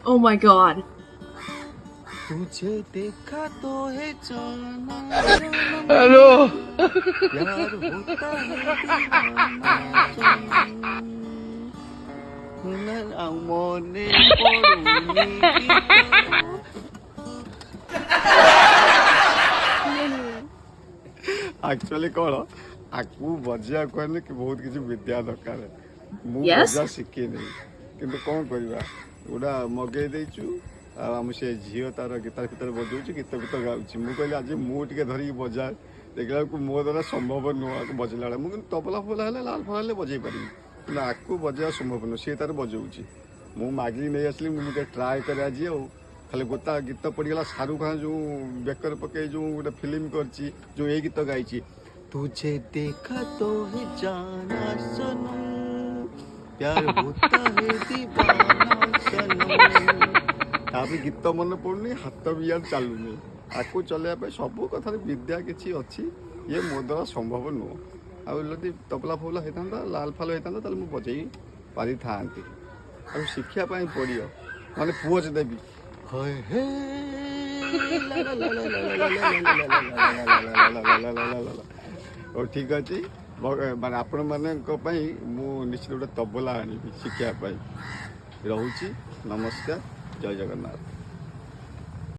Oh my god. तुझे देखा तो है जाना हेलो प्यार होता है दीवाना सनम ଆଉ ମନେ ପଡୁନି ଆକ୍ଚୁଆଲି କ'ଣ ଆକୁ ବଜେଇବାକୁ କହିଲେ କି ବହୁତ କିଛି ବିଦ୍ୟା ଦରକାର ମୁଁ Yes? ବଜା ଶିଖିନି କିନ୍ତୁ କ'ଣ କରିବା ଗୋଟା ମଗେଇ ଦେଇଛୁ ଆଉ ଆମ ସେ ଝିଅ ତାର ଗୀତାର ଭିତରେ ବଜାଉଛି ଗୀତ ଗାଉଛି ମୁଁ କହିଲି ଆଜି ମୁଁ ଟିକେ ଧରିକି ବଜାଏ ଦେଖିଲା ବେଳକୁ ମୋ ଦ୍ୱାରା ସମ୍ଭବ ନୁହଁ ଆକୁ ବଜେଇଲା ବେଳେ ମୁଁ କିନ୍ତୁ ତବଲା ଫବଲା ହେଲେ ଲାଲ ଫଳ ହେଲେ ବଜେଇ ପାରିବି କିନ୍ତୁ ଆକୁ ବଜେଇବା ସମ୍ଭବ ନୁହଁ ସିଏ ତାର ବଜାଉଛି ମୁଁ ମାଗିକି ନେଇ ଆସିଲି ମୁଁ ଟିକେ ଟ୍ରାଏ କରେ ଆଜି ଆଉ ଖାଲି ଗୋଟା ଗୀତ ପଡ଼ିଗଲା ଶାହରୁଖ ଖାନ ଯେଉଁ ବେକରେ ପକେଇ ଯେଉଁ ଗୋଟେ ଫିଲ୍ମ କରିଛି ଯେଉଁ ଏଇ ଗୀତ ଗାଇଛି तुझे देखा तो है जाना सनम प्यार होता है दीवाना सनम तापर गीत मन पड़ुनी हाथ भी यार चलुनी आकु चलैया सब कथार विद्या किसी अच्छी ये मो द्वारा संभव नुह आदि तबला फबला होता लाल फाल होता मुझे बजई पारि था शिक्षा पड़ो माने पुओ देवी ହଉ ଠିକ୍ ଅଛି ମାନେ ଆପଣମାନଙ୍କ ପାଇଁ ମୁଁ ନିଶ୍ଚିତ ଗୋଟେ ତବଲା ଆଣିବି ଶିଖିବା ପାଇଁ ରହୁଛି ନମସ୍କାର ଜୟ ଜଗନ୍ନାଥ।